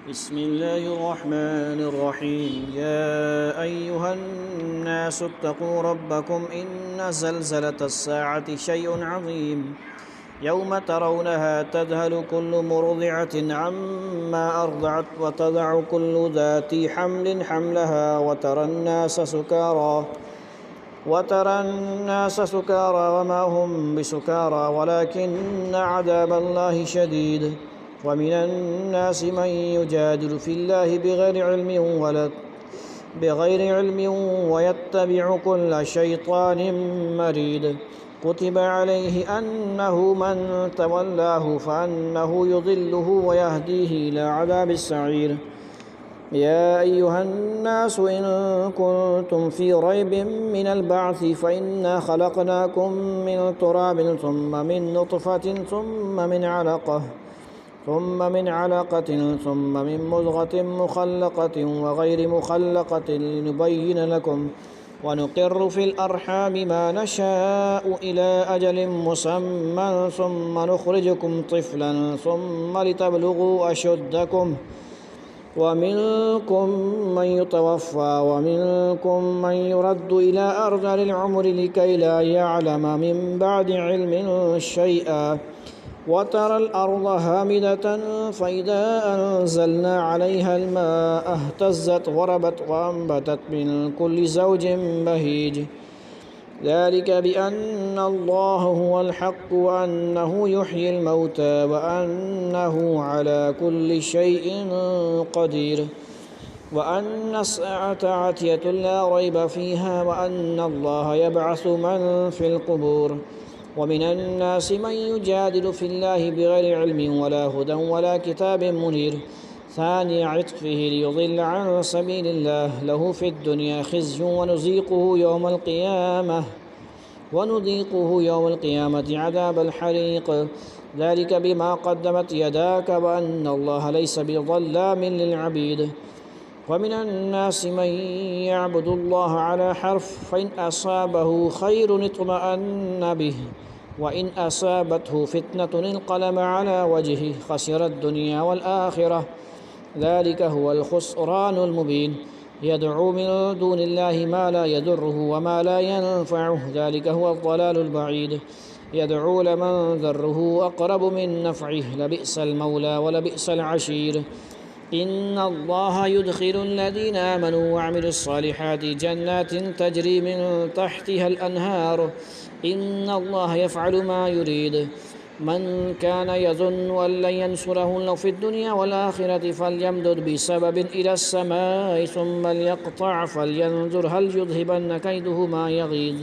بسم الله الرحمن الرحيم يا أيها الناس اتقوا ربكم إن زلزلة الساعة شيء عظيم يوم ترونها تذهل كل مرضعة عما أرضعت وتضع كل ذات حمل حملها وترى الناس سكارى وما هم بسكارى ولكن عذاب الله شديد ومن الناس من يجادل في الله بغير علم ويتبع كل شيطان مريد كتب عليه أنه من تولاه فأنه يضله ويهديه إلى عذاب السعير يا أيها الناس إن كنتم في ريب من البعث فإنا خلقناكم من تراب ثم من نطفة ثم من علقة ثم من مضغة مخلقة وغير مخلقة لنبين لكم ونقر في الأرحام ما نشاء إلى أجل مسمى ثم نخرجكم طفلا ثم لتبلغوا أشدكم ومنكم من يتوفى ومنكم من يرد إلى أرذل العمر لكي لا يعلم من بعد علم شيئا وترى الأرض هامدة فإذا أنزلنا عليها الماء اهتزت وربت وأنبتت من كل زوج بهيج ذلك بأن الله هو الحق وأنه يحيي الموتى وأنه على كل شيء قدير وأن الساعة آتية لا ريب فيها وأن الله يبعث من في القبور ومن الناس من يجادل في الله بغير علم ولا هدى ولا كتاب منير ثاني عطفه ليضل عن سبيل الله له في الدنيا خزي ونذيقه يوم القيامة عذاب الحريق ذلك بما قدمت يداك وأن الله ليس بظلام للعبيد ومن الناس من يعبد الله على حرف فإن أصابه خير اطمأن به وإن أصابته فتنة انقلب على وجهه خسر الدنيا والآخرة ذلك هو الخسران المبين يدعو من دون الله ما لا يضره وما لا ينفعه ذلك هو الضلال البعيد يدعو لمن ذره أقرب من نفعه لبئس المولى ولبئس العشير إن الله يدخل الذين آمنوا وعملوا الصالحات جنات تجري من تحتها الأنهار إن الله يفعل ما يريد من كان يظن أن لن ينصره الله في الدنيا والآخرة فليمدد بسبب إلى السماء ثم ليقطع فلينظر هل يذهبن كيده ما يغيظ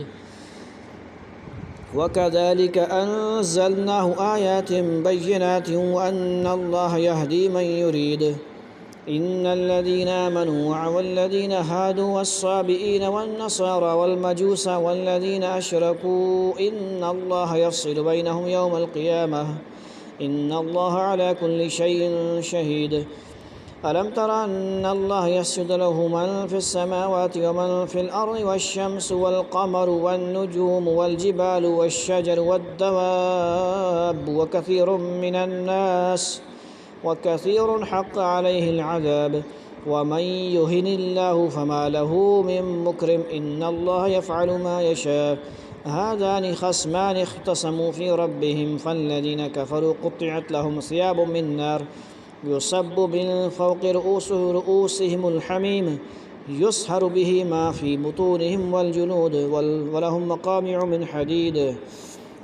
وكذلك أنزلناه آيات بينات وأن الله يهدي من يريد إن الذين آمنوا والذين هادوا والصابئين والنصارى والمجوس والذين أشركوا إن الله يفصل بينهم يوم القيامة إن الله على كل شيء شهيد ألم تر أن الله يسجد له من في السماوات ومن في الأرض والشمس والقمر والنجوم والجبال والشجر والدواب وكثير حق عليه العذاب ومن يهن الله فما له من مكرم إن الله يفعل ما يشاء هذان خصمان اختصموا في ربهم فالذين كفروا قطعت لهم ثياب من نار يصب من فوق رؤوسهم الحميم يصهر به ما في بطونهم والجلود ولهم مقامع من حديد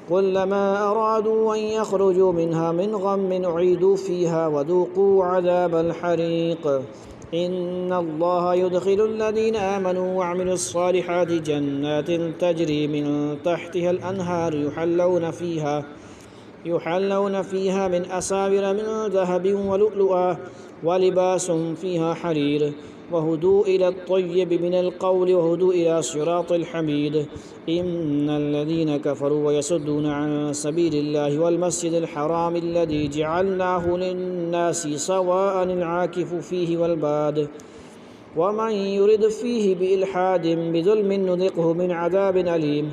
كلما أرادوا أن يخرجوا منها من غم أعيدوا فيها وذوقوا عذاب الحريق إن الله يدخل الذين آمنوا وعملوا الصالحات جنات تجري من تحتها الأنهار يحلون فيها من أساور من ذهب ولؤلؤا ولباس فيها حرير وهدوا إلى الطيب من القول وهدوا إلى صراط الحميد إن الذين كفروا ويصدون عن سبيل الله والمسجد الحرام الذي جعلناه للناس سواء العاكف فيه والباد ومن يرد فيه بإلحاد بظلم نذقه من عذاب أليم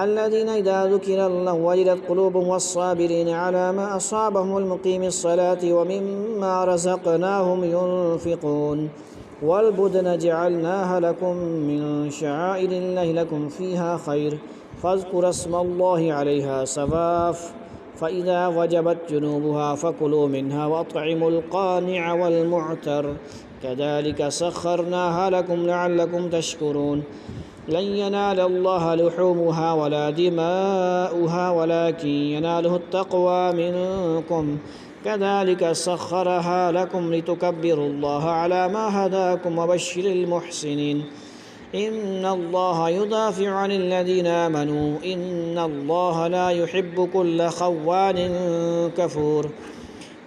الذين إذا ذكر الله وجلت قلوبهم والصابرين على ما أصابهم والمقيم الصلاة ومما رزقناهم ينفقون والبدن جعلناها لكم من شعائر الله لكم فيها خير فاذكروا اسم الله عليها صواف فإذا وجبت جنوبها فكلوا منها وأطعموا القانع والمعتر كذلك سخرناها لكم لعلكم تشكرون لن ينال الله لحومها ولا دماؤها ولكن يناله التقوى منكم كذلك سخرها لكم لتكبروا الله على ما هداكم وبشر المحسنين إن الله يدافع عن الذين آمنوا إن الله لا يحب كل خوان كفور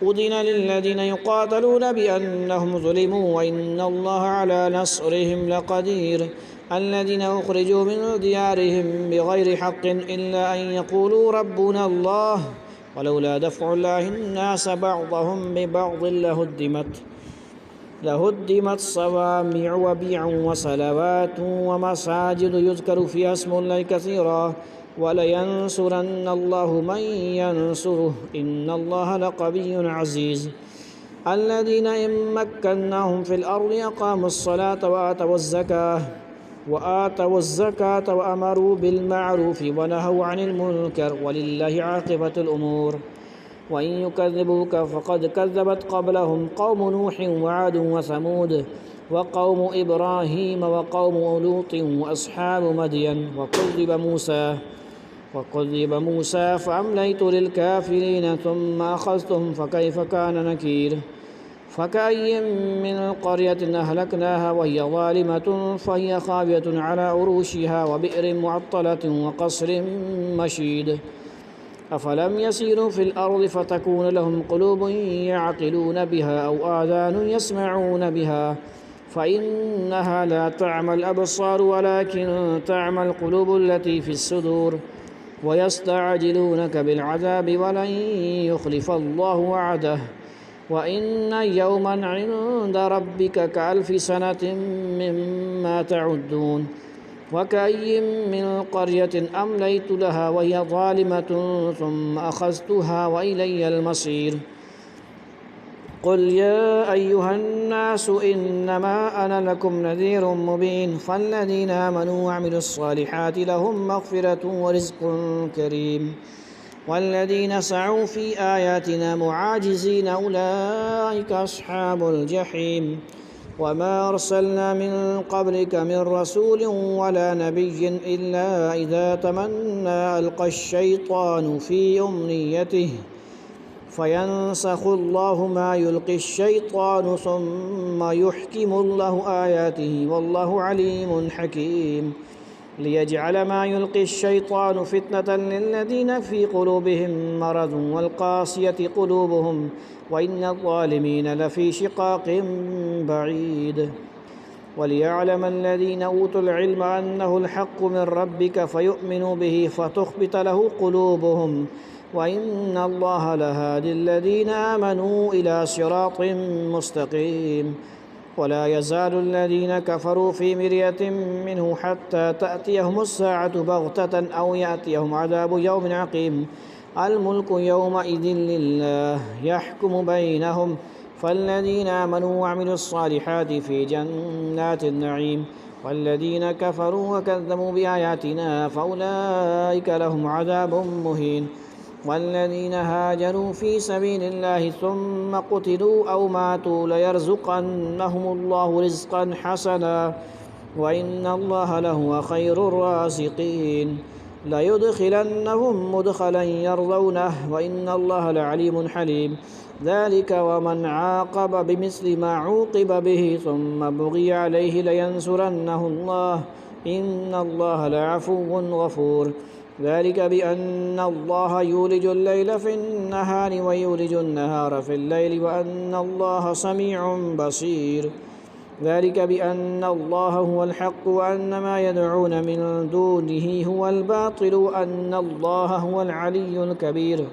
أذن للذين يقاتلون بأنهم ظلموا وإن الله على نصرهم لقدير الذين أخرجوا من ديارهم بغير حق إلا أن يقولوا ربنا الله ولولا دفع الله الناس بعضهم ببعض لهدمت صوامع وبيع وصلوات ومساجد يذكر فيها اسم الله كثيرا ولينصرن الله من ينصره إن الله لقوي عزيز الذين إن مكناهم في الأرض أقاموا الصلاة وآتوا الزكاة وأمروا بالمعروف ونهوا عن المنكر ولله عاقبة الأمور وإن يكذبوك فقد كذبت قبلهم قوم نوح وعاد وثمود وقوم إبراهيم وقوم لوط وأصحاب مدين وكذب موسى فأمليت للكافرين ثم أخذتهم فكيف كان نكير فكأي من قرية أهلكناها وهي ظالمة فهي خاوية على عروشها وبئر معطلة وقصر مشيد أفلم يسيروا في الأرض فتكون لهم قلوب يعقلون بها أو آذان يسمعون بها فإنها لا تعمى الأبصار ولكن تعمى القلوب التي في الصدور ويستعجلونك بالعذاب ولن يخلف الله وعده وإن يوما عند ربك كألف سنة مما تعدون وكأي من قرية أمليت لها وهي ظالمة ثم أخذتها وإلي المصير قل يا أيها الناس إنما أنا لكم نذير مبين فالذين آمنوا وعملوا الصالحات لهم مغفرة ورزق كريم والذين سعوا في آياتنا معاجزين أولئك أصحاب الجحيم وما أرسلنا من قبلك من رسول ولا نبي إلا إذا تمنى ألقى الشيطان في أمنيته فينسخ الله ما يلقي الشيطان ثم يحكم الله آياته والله عليم حكيم ليجعل ما يلقي الشيطان فتنة للذين في قلوبهم مرض والقاسية قلوبهم وإن الظالمين لفي شقاق بعيد وليعلم الذين أوتوا العلم أنه الحق من ربك فيؤمنوا به فتخبت له قلوبهم وإن الله لهادي الذين آمنوا إلى صراط مستقيم. ولا يزال الذين كفروا في مرية منه حتى تأتيهم الساعة بغتة أو يأتيهم عذاب يوم عقيم. الملك يومئذ لله يحكم بينهم فالذين آمنوا وعملوا الصالحات في جنات النعيم والذين كفروا وكذبوا بآياتنا فأولئك لهم عذاب مهين. والذين هاجروا في سبيل الله ثم قتلوا أو ماتوا ليرزقنهم الله رزقا حسنا وإن الله لهو خير الرازقين. ليدخلنهم مدخلا يرضونه وإن الله لعليم حليم. ذلك ومن عاقب بمثل ما عوقب به ثم بغي عليه لينصرنه الله إن الله لعفو غفور. ذلك بأن الله يولج الليل في النهار ويولج النهار في الليل وأن الله سميع بصير. ذلك بأن الله هو الحق وأن ما يدعون من دونه هو الباطل وأن الله هو العلي الكبير.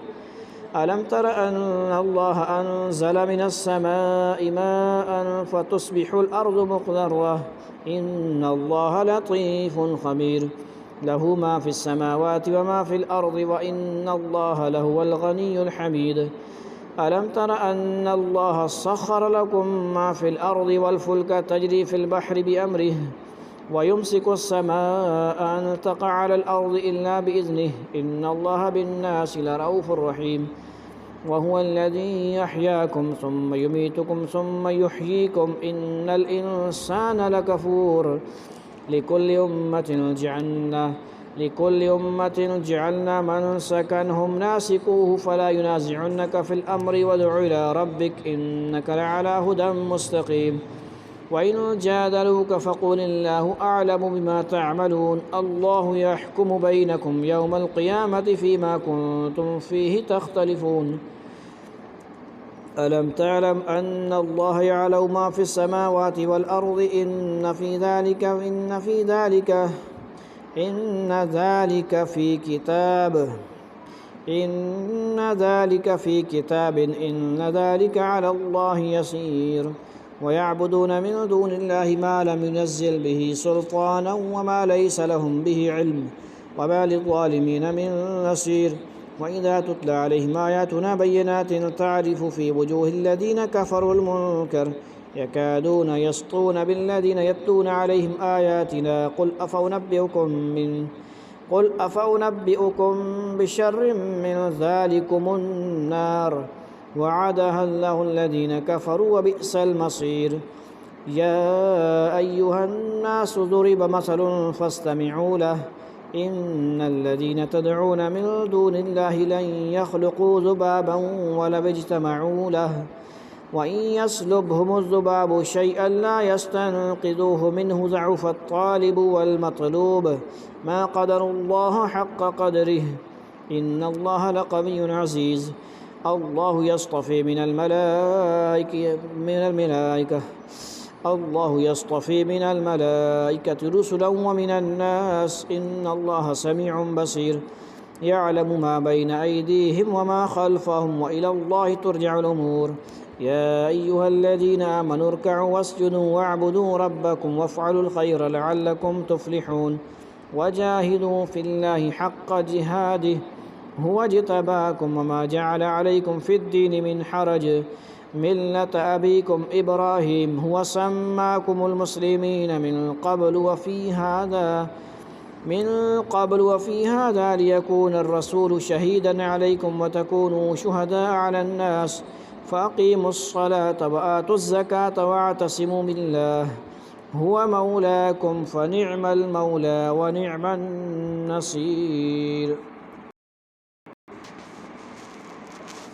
ألم تر أن الله أنزل من السماء ماء فتصبح الأرض مخضرة إن الله لطيف خبير. له ما في السماوات وما في الأرض وإن الله لهو الغني الحميد. ألم تر أن الله سخر لكم ما في الأرض والفلك تجري في البحر بأمره ويمسك السماء أن تقع على الأرض إلا بإذنه إن الله بالناس لرؤوف رحيم. وهو الذي يحياكم ثم يميتكم ثم يحييكم إن الإنسان لكفور. لكل أمة جعلنا منسكا هم ناسكوه فلا ينازعنك في الأمر وادع إلى ربك إنك لعلى هدى مستقيم. وإن جادلوك فقل الله أعلم بما تعملون الله يحكم بينكم يوم القيامة فيما كنتم فيه تختلفون. ألم تعلم أن الله يعلم ما في السماوات والأرض إن ذلك في كتاب إن ذلك على الله يسير. ويعبدون من دون الله ما لم ينزل به سلطانا وما ليس لهم به علم وما للظالمين من نصير. وإذا تتلى عليهم آياتنا بينات تعرف في وجوه الذين كفروا المنكر يكادون يسطون بالذين يتلون عليهم آياتنا قل أفأنبئكم بشر من ذلكم النار وعدها الله الذين كفروا وبئس المصير. يا أيها الناس ضرب مثل فاستمعوا له إن الذين تدعون من دون الله لن يخلقوا ذبابا ولو اجتمعوا له وإن يسلبهم الذباب شيئا لا يستنقذوه منه ضعف الطالب والمطلوب ما قدروا الله حق قدره إن الله لقوي عزيز. الله يصطفي من الملائكة رسلا ومن الناس إن الله سميع بصير. يعلم ما بين أيديهم وما خلفهم وإلى الله ترجع الأمور. يا أيها الذين آمنوا اركعوا واسجدوا واعبدوا ربكم وافعلوا الخير لعلكم تفلحون. وجاهدوا في الله حق جهاده هو اجتباكم وما جعل عليكم في الدين من حرج ملة أبيكم إبراهيم هو سماكم المسلمين من قبل وفي هذا ليكون الرسول شهيدا عليكم وتكونوا شهداء على الناس فأقيموا الصلاة وآتوا الزكاة واعتصموا بالله هو مولاكم فنعم المولى ونعم النصير.